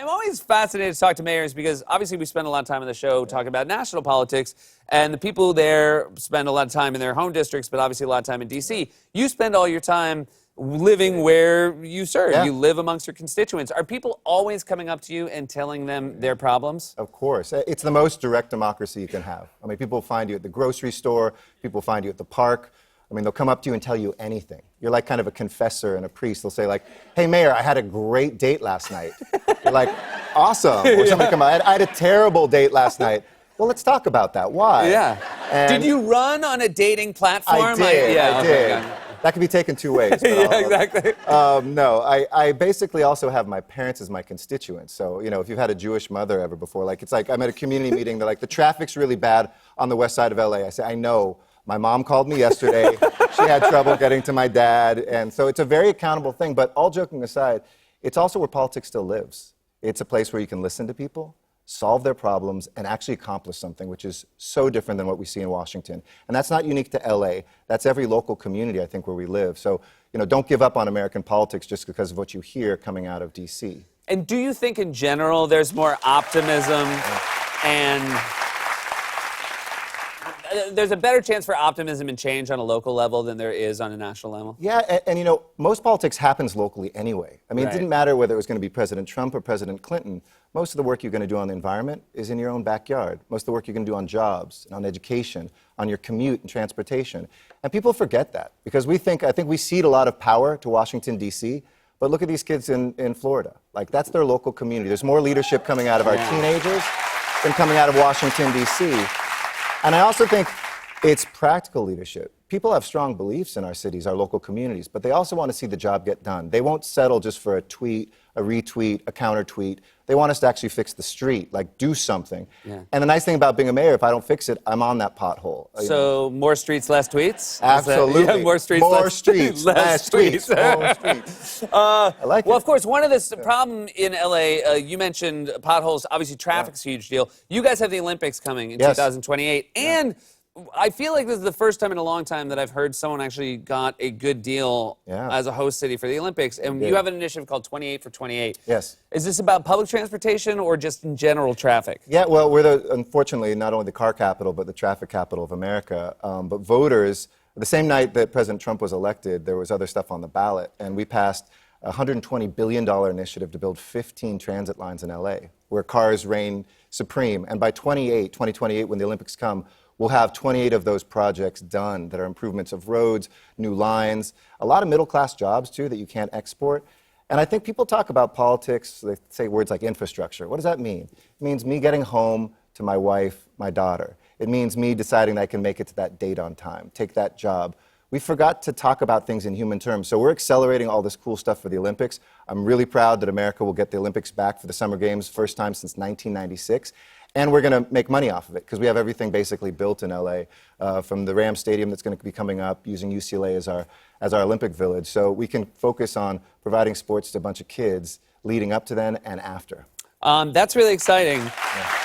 I'm always fascinated to talk to mayors because obviously we spend a lot of time on the show talking about national politics, and the people there spend a lot of time in their home districts, but obviously a lot of time in D.C. You spend all your time living where you serve. Yeah. You live amongst your constituents. Are people always coming up to you and telling them their problems? Of course. It's the most direct democracy you can have. I mean, people find you at the grocery store, people find you at the park. I mean, they'll come up to you and tell you anything. You're like kind of a confessor and a priest. They'll say like, hey, Mayor, I had a great date last night. You're like, awesome. Or somebody come by, I had a terrible date last night. Well, let's talk about that. Why? Yeah. And did you run on a dating platform? I did. Yeah, I okay, did. got it. That could be taken two ways. But Yeah, exactly. No, I basically also have my parents as my constituents. So, you know, if you've had a Jewish mother ever before, like, it's like I'm at a community meeting, they're like, the traffic's really bad on the west side of LA. I say, I know. My mom called me yesterday. She had trouble getting to my dad. And so it's a very accountable thing. But all joking aside, it's also where politics still lives. It's a place where you can listen to people, solve their problems, and actually accomplish something, which is so different than what we see in Washington. And that's not unique to LA. That's every local community, I think, where we live. So, you know, don't give up on American politics just because of what you hear coming out of DC. And do you think in general there's more optimism and there's a better chance for optimism and change on a local level than there is on a national level? Yeah, and you know, most politics happens locally anyway. I mean, Right. It didn't matter whether it was going to be President Trump or President Clinton. Most of the work you're going to do on the environment is in your own backyard. Most of the work you're going to do on jobs, on education, on your commute and transportation. And people forget that because I think we cede a lot of power to Washington, D.C., but look at these kids in Florida. Like, that's their local community. There's more leadership coming out of our teenagers than coming out of Washington, D.C. And I also think it's practical leadership. People have strong beliefs in our cities, our local communities, but they also want to see the job get done. They won't settle just for a tweet, a retweet, a counter tweet. They want us to actually fix the street, like do something. Yeah. And the nice thing about being a mayor, if I don't fix it, I'm on that pothole. So more streets, less tweets? Absolutely. Yeah, more streets, less less tweets. More streets. I like Well, it. of course, one of the problem in LA, you mentioned potholes. Obviously, traffic's a huge deal. You guys have the Olympics coming in Yes. 2028, and I feel like this is the first time in a long time that I've heard someone actually got a good deal as a host city for the Olympics. And you have an initiative called 28 for 28. Yes. Is this about public transportation or just in general traffic? Yeah, well, we're unfortunately not only the car capital, but the traffic capital of America. But voters, the same night that President Trump was elected, there was other stuff on the ballot, and we passed a $120 billion initiative to build 15 transit lines in LA, where cars reign supreme. And by 2028, when the Olympics come, we'll have 28 of those projects done that are improvements of roads, new lines, a lot of middle-class jobs, too, that you can't export. And I think people talk about politics, they say words like infrastructure. What does that mean? It means me getting home to my wife, my daughter. It means me deciding that I can make it to that date on time, take that job. We forgot to talk about things in human terms. So we're accelerating all this cool stuff for the Olympics. I'm really proud that America will get the Olympics back for the Summer Games, first time since 1996. And we're going to make money off of it because we have everything basically built in LA, from the Rams Stadium that's going to be coming up, using UCLA as our Olympic village. So we can focus on providing sports to a bunch of kids leading up to then and after. That's really exciting. Yeah.